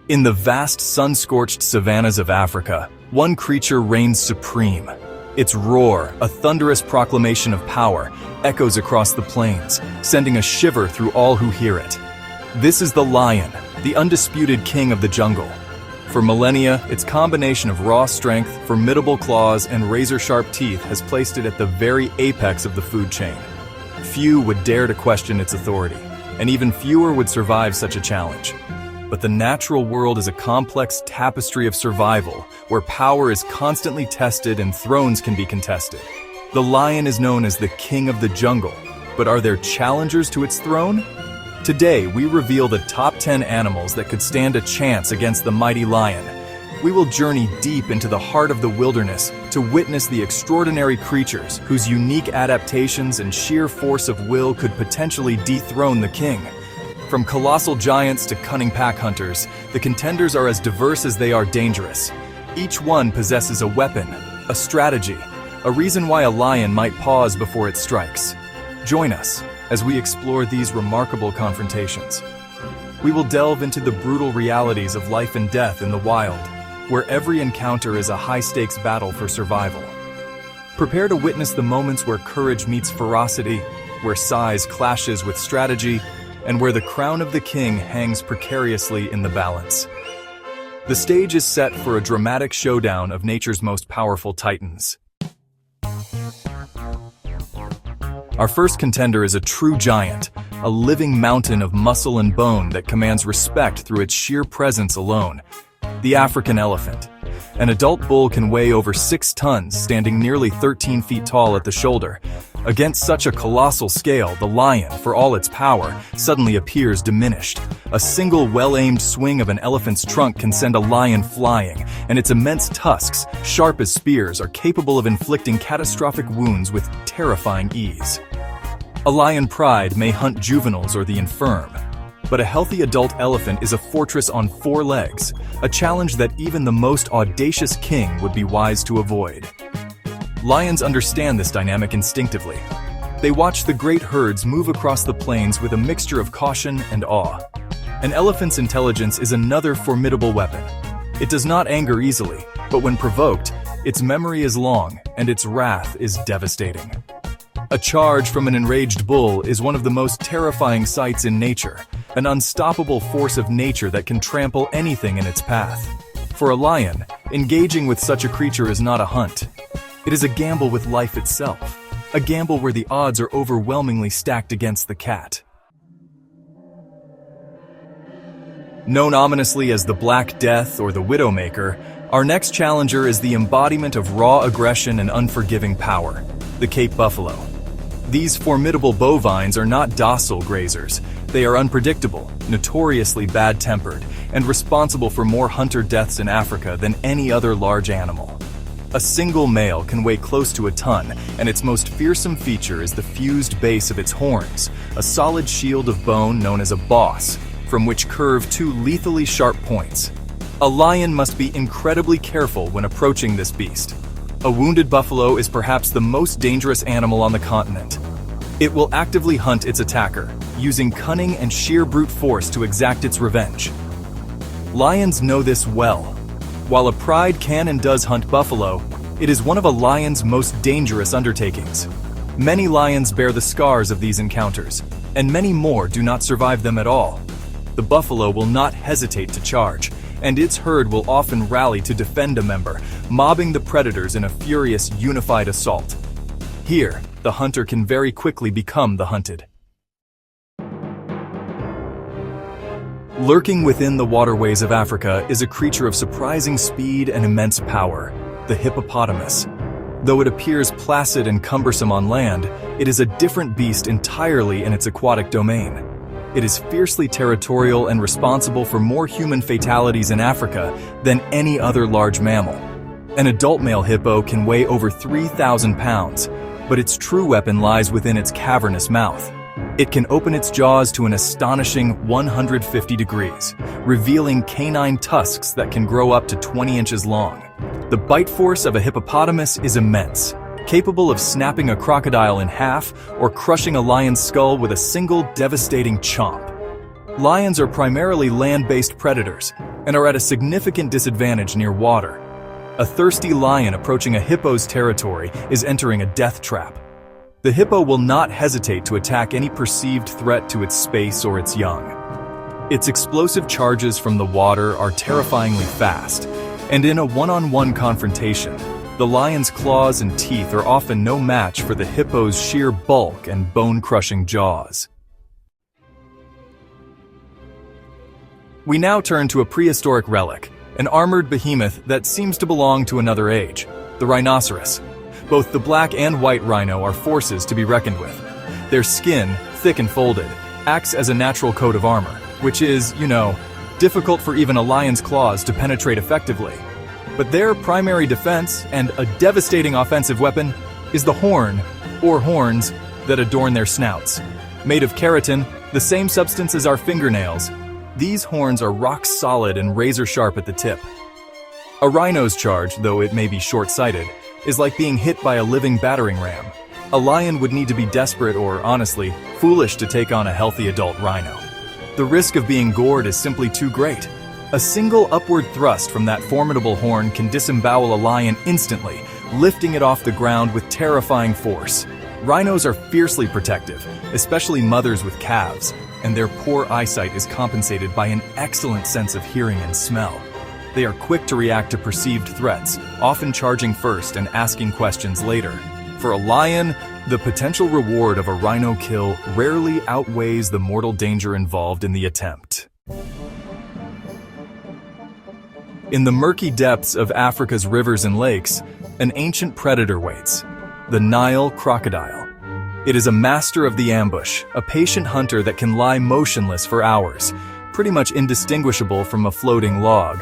In the vast sun-scorched savannas of Africa, one creature reigns supreme. Its roar, a thunderous proclamation of power, echoes across the plains, sending a shiver through all who hear it. This is the lion, the undisputed king of the jungle. For millennia, its combination of raw strength, formidable claws, and razor-sharp teeth has placed it at the very apex of the food chain. Few would dare to question its authority, and even fewer would survive such a challenge. But the natural world is a complex tapestry of survival, where power is constantly tested and thrones can be contested. The lion is known as the king of the jungle, but are there challengers to its throne? Today, we reveal the top 10 animals that could stand a chance against the mighty lion. We will journey deep into the heart of the wilderness to witness the extraordinary creatures whose unique adaptations and sheer force of will could potentially dethrone the king. From colossal giants to cunning pack hunters, the contenders are as diverse as they are dangerous. Each one possesses a weapon, a strategy, a reason why a lion might pause before it strikes. Join us as we explore these remarkable confrontations. We will delve into the brutal realities of life and death in the wild, where every encounter is a high-stakes battle for survival. Prepare to witness the moments where courage meets ferocity, where size clashes with strategy, and where the crown of the king hangs precariously in the balance. The stage is set for a dramatic showdown of nature's most powerful titans. Our first contender is a true giant, a living mountain of muscle and bone that commands respect through its sheer presence alone. The African elephant. An adult bull can weigh over 6 tons, standing nearly 13 feet tall at the shoulder. Against such a colossal scale, the lion, for all its power, suddenly appears diminished. A single well-aimed swing of an elephant's trunk can send a lion flying, and its immense tusks, sharp as spears, are capable of inflicting catastrophic wounds with terrifying ease. A lion pride may hunt juveniles or the infirm, but a healthy adult elephant is a fortress on 4 legs, a challenge that even the most audacious king would be wise to avoid. Lions understand this dynamic instinctively. They watch the great herds move across the plains with a mixture of caution and awe. An elephant's intelligence is another formidable weapon. It does not anger easily, but when provoked, its memory is long and its wrath is devastating. A charge from an enraged bull is one of the most terrifying sights in nature, an unstoppable force of nature that can trample anything in its path. For a lion, engaging with such a creature is not a hunt. It is a gamble with life itself, a gamble where the odds are overwhelmingly stacked against the cat. Known ominously as the Black Death or the Widowmaker, our next challenger is the embodiment of raw aggression and unforgiving power, the Cape buffalo. These formidable bovines are not docile grazers. They are unpredictable, notoriously bad-tempered, and responsible for more hunter deaths in Africa than any other large animal. A single male can weigh close to a ton, and its most fearsome feature is the fused base of its horns, a solid shield of bone known as a boss, from which curve 2 lethally sharp points. A lion must be incredibly careful when approaching this beast. A wounded buffalo is perhaps the most dangerous animal on the continent. It will actively hunt its attacker, using cunning and sheer brute force to exact its revenge. Lions know this well. While a pride can and does hunt buffalo, it is one of a lion's most dangerous undertakings. Many lions bear the scars of these encounters, and many more do not survive them at all. The buffalo will not hesitate to charge, and its herd will often rally to defend a member, mobbing the predators in a furious, unified assault. Here, the hunter can very quickly become the hunted. Lurking within the waterways of Africa is a creature of surprising speed and immense power, the hippopotamus. Though it appears placid and cumbersome on land, it is a different beast entirely in its aquatic domain. It is fiercely territorial and responsible for more human fatalities in Africa than any other large mammal. An adult male hippo can weigh over 3,000 pounds, but its true weapon lies within its cavernous mouth. It can open its jaws to an astonishing 150 degrees, revealing canine tusks that can grow up to 20 inches long. The bite force of a hippopotamus is immense, capable of snapping a crocodile in half or crushing a lion's skull with a single devastating chomp. Lions are primarily land-based predators, and are at a significant disadvantage near water. A thirsty lion approaching a hippo's territory is entering a death trap. The hippo will not hesitate to attack any perceived threat to its space or its young. Its explosive charges from the water are terrifyingly fast, and in a one-on-one confrontation, the lion's claws and teeth are often no match for the hippo's sheer bulk and bone-crushing jaws. We now turn to a prehistoric relic, an armored behemoth that seems to belong to another age, the rhinoceros. Both the black and white rhino are forces to be reckoned with. Their skin, thick and folded, acts as a natural coat of armor, which is, difficult for even a lion's claws to penetrate effectively. But their primary defense and a devastating offensive weapon is the horn, or horns, that adorn their snouts. Made of keratin, the same substance as our fingernails, these horns are rock solid and razor sharp at the tip. A rhino's charge, though it may be short-sighted, is like being hit by a living battering ram. A lion would need to be desperate or, honestly, foolish to take on a healthy adult rhino. The risk of being gored is simply too great. A single upward thrust from that formidable horn can disembowel a lion instantly, lifting it off the ground with terrifying force. Rhinos are fiercely protective, especially mothers with calves, and their poor eyesight is compensated by an excellent sense of hearing and smell. They are quick to react to perceived threats, often charging first and asking questions later. For a lion, the potential reward of a rhino kill rarely outweighs the mortal danger involved in the attempt. In the murky depths of Africa's rivers and lakes, an ancient predator waits, the Nile crocodile. It is a master of the ambush, a patient hunter that can lie motionless for hours, pretty much indistinguishable from a floating log.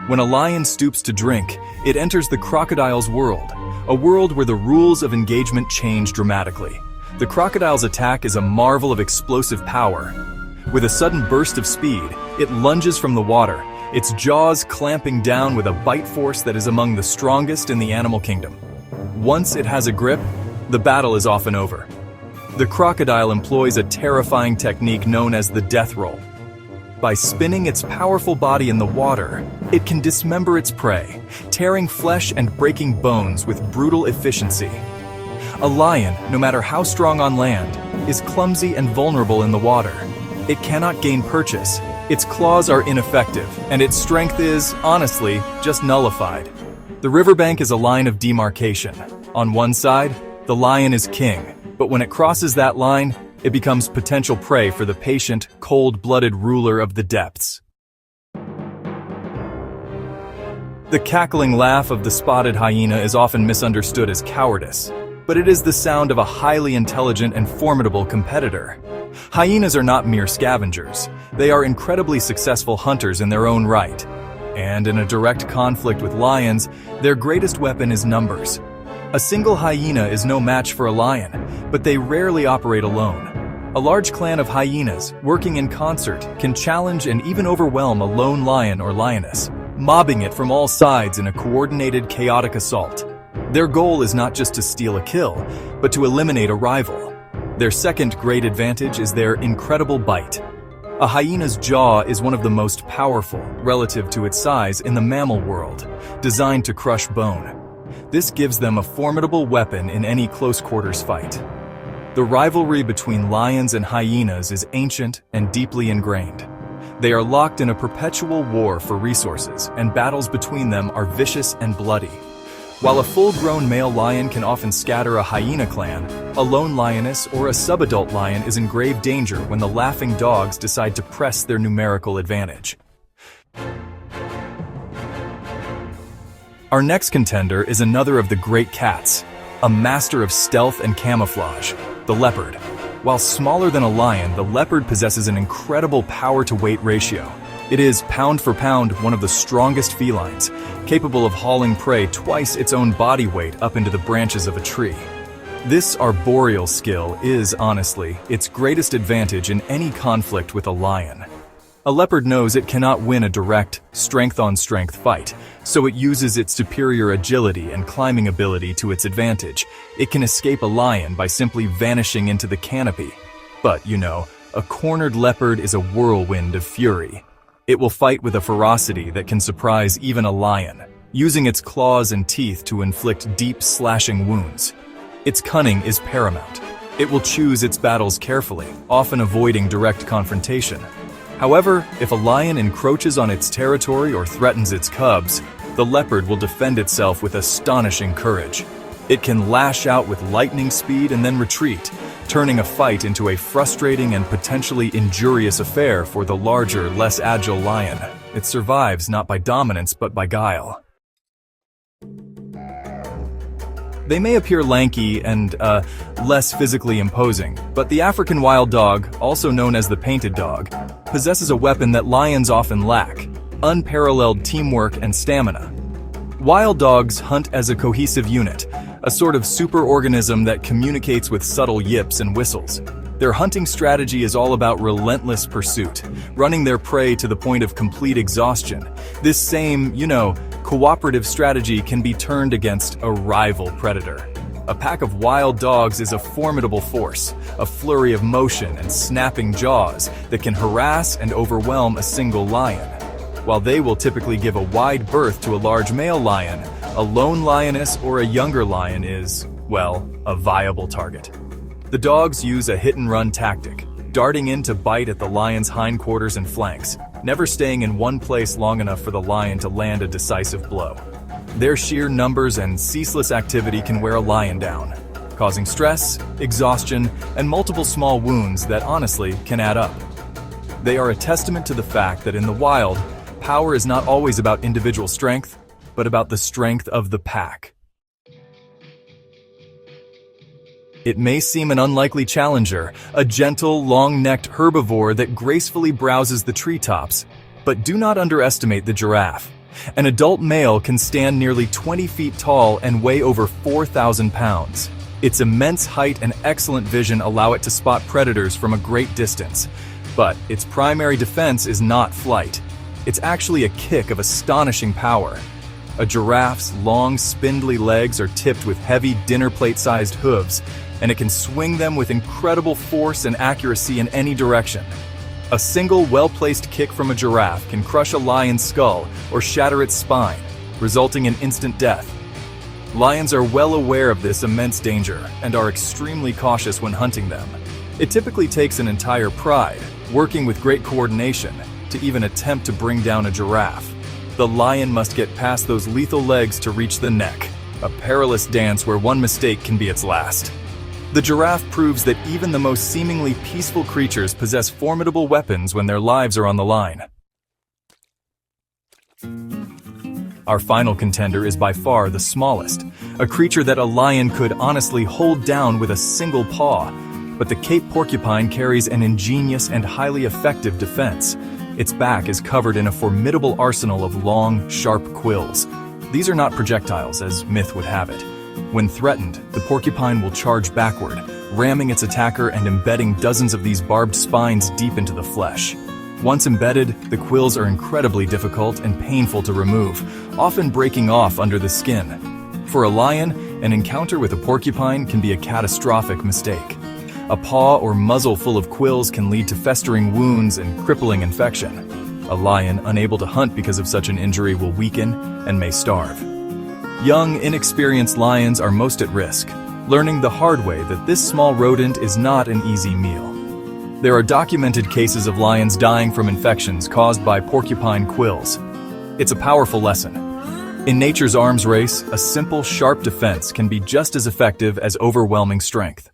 When a lion stoops to drink, it enters the crocodile's world, a world where the rules of engagement change dramatically. The crocodile's attack is a marvel of explosive power. With a sudden burst of speed, it lunges from the water, its jaws clamping down with a bite force that is among the strongest in the animal kingdom. Once it has a grip, the battle is often over. The crocodile employs a terrifying technique known as the death roll. By spinning its powerful body in the water, it can dismember its prey, tearing flesh and breaking bones with brutal efficiency. A lion, no matter how strong on land, is clumsy and vulnerable in the water. It cannot gain purchase, its claws are ineffective, and its strength is, honestly, just nullified. The riverbank is a line of demarcation. On one side, the lion is king, but when it crosses that line, it becomes potential prey for the patient, cold-blooded ruler of the depths. The cackling laugh of the spotted hyena is often misunderstood as cowardice, but it is the sound of a highly intelligent and formidable competitor. Hyenas are not mere scavengers. They are incredibly successful hunters in their own right. And in a direct conflict with lions, their greatest weapon is numbers. A single hyena is no match for a lion, but they rarely operate alone. A large clan of hyenas, working in concert, can challenge and even overwhelm a lone lion or lioness, mobbing it from all sides in a coordinated, chaotic assault. Their goal is not just to steal a kill, but to eliminate a rival. Their second great advantage is their incredible bite. A hyena's jaw is one of the most powerful, relative to its size, in the mammal world, designed to crush bone. This gives them a formidable weapon in any close-quarters fight. The rivalry between lions and hyenas is ancient and deeply ingrained. They are locked in a perpetual war for resources, and battles between them are vicious and bloody. While a full-grown male lion can often scatter a hyena clan, a lone lioness or a subadult lion is in grave danger when the laughing dogs decide to press their numerical advantage. Our next contender is another of the great cats, a master of stealth and camouflage, the leopard. While smaller than a lion, the leopard possesses an incredible power-to-weight ratio. It is, pound for pound, one of the strongest felines, capable of hauling prey twice its own body weight up into the branches of a tree. This arboreal skill is, honestly, its greatest advantage in any conflict with a lion. A leopard knows it cannot win a direct, strength-on-strength fight, so it uses its superior agility and climbing ability to its advantage. It can escape a lion by simply vanishing into the canopy. But, a cornered leopard is a whirlwind of fury. It will fight with a ferocity that can surprise even a lion, using its claws and teeth to inflict deep, slashing wounds. Its cunning is paramount. It will choose its battles carefully, often avoiding direct confrontation. However, if a lion encroaches on its territory or threatens its cubs, the leopard will defend itself with astonishing courage. It can lash out with lightning speed and then retreat, turning a fight into a frustrating and potentially injurious affair for the larger, less agile lion. It survives not by dominance but by guile. They may appear lanky and less physically imposing, but the African wild dog, also known as the painted dog, possesses a weapon that lions often lack: unparalleled teamwork and stamina. Wild dogs hunt as a cohesive unit, a sort of superorganism that communicates with subtle yips and whistles. Their hunting strategy is all about relentless pursuit, running their prey to the point of complete exhaustion. This same, cooperative strategy can be turned against a rival predator. A pack of wild dogs is a formidable force, a flurry of motion and snapping jaws that can harass and overwhelm a single lion. While they will typically give a wide berth to a large male lion, a lone lioness or a younger lion is, well, a viable target. The dogs use a hit-and-run tactic, darting in to bite at the lion's hindquarters and flanks, never staying in one place long enough for the lion to land a decisive blow. Their sheer numbers and ceaseless activity can wear a lion down, causing stress, exhaustion, and multiple small wounds that honestly can add up. They are a testament to the fact that in the wild, power is not always about individual strength, but about the strength of the pack. It may seem an unlikely challenger, a gentle, long-necked herbivore that gracefully browses the treetops, but do not underestimate the giraffe. An adult male can stand nearly 20 feet tall and weigh over 4,000 pounds. Its immense height and excellent vision allow it to spot predators from a great distance. But its primary defense is not flight. It's actually a kick of astonishing power. A giraffe's long, spindly legs are tipped with heavy dinner plate-sized hooves, and it can swing them with incredible force and accuracy in any direction. A single, well-placed kick from a giraffe can crush a lion's skull or shatter its spine, resulting in instant death. Lions are well aware of this immense danger and are extremely cautious when hunting them. It typically takes an entire pride, working with great coordination, to even attempt to bring down a giraffe. The lion must get past those lethal legs to reach the neck, a perilous dance where one mistake can be its last. The giraffe proves that even the most seemingly peaceful creatures possess formidable weapons when their lives are on the line. Our final contender is by far the smallest, a creature that a lion could honestly hold down with a single paw, but the Cape porcupine carries an ingenious and highly effective defense. Its back is covered in a formidable arsenal of long, sharp quills. These are not projectiles, as myth would have it. When threatened, the porcupine will charge backward, ramming its attacker and embedding dozens of these barbed spines deep into the flesh. Once embedded, the quills are incredibly difficult and painful to remove, often breaking off under the skin. For a lion, an encounter with a porcupine can be a catastrophic mistake. A paw or muzzle full of quills can lead to festering wounds and crippling infection. A lion unable to hunt because of such an injury will weaken and may starve. Young, inexperienced lions are most at risk, learning the hard way that this small rodent is not an easy meal. There are documented cases of lions dying from infections caused by porcupine quills. It's a powerful lesson. In nature's arms race, a simple, sharp defense can be just as effective as overwhelming strength.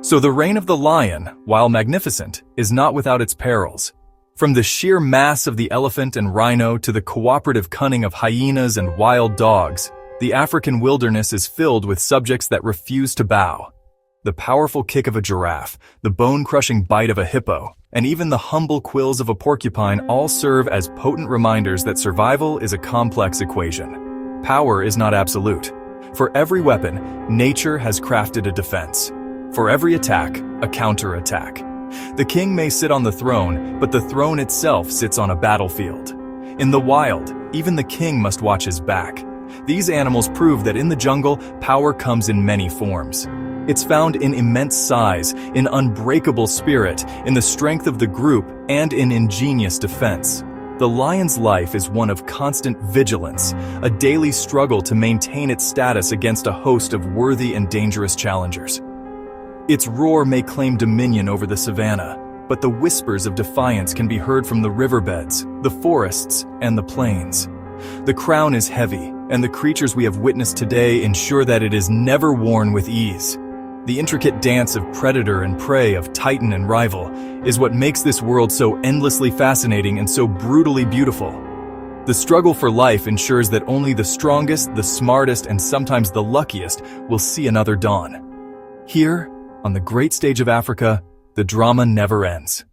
So the reign of the lion, while magnificent, is not without its perils. From the sheer mass of the elephant and rhino to the cooperative cunning of hyenas and wild dogs, the African wilderness is filled with subjects that refuse to bow. The powerful kick of a giraffe, the bone-crushing bite of a hippo, and even the humble quills of a porcupine all serve as potent reminders that survival is a complex equation. Power is not absolute. For every weapon, nature has crafted a defense. For every attack, a counterattack. The king may sit on the throne, but the throne itself sits on a battlefield. In the wild, even the king must watch his back. These animals prove that in the jungle, power comes in many forms. It's found in immense size, in unbreakable spirit, in the strength of the group, and in ingenious defense. The lion's life is one of constant vigilance, a daily struggle to maintain its status against a host of worthy and dangerous challengers. Its roar may claim dominion over the savanna, but the whispers of defiance can be heard from the riverbeds, the forests, and the plains. The crown is heavy, and the creatures we have witnessed today ensure that it is never worn with ease. The intricate dance of predator and prey, of titan and rival, is what makes this world so endlessly fascinating and so brutally beautiful. The struggle for life ensures that only the strongest, the smartest, and sometimes the luckiest will see another dawn. Here, on the great stage of Africa, the drama never ends.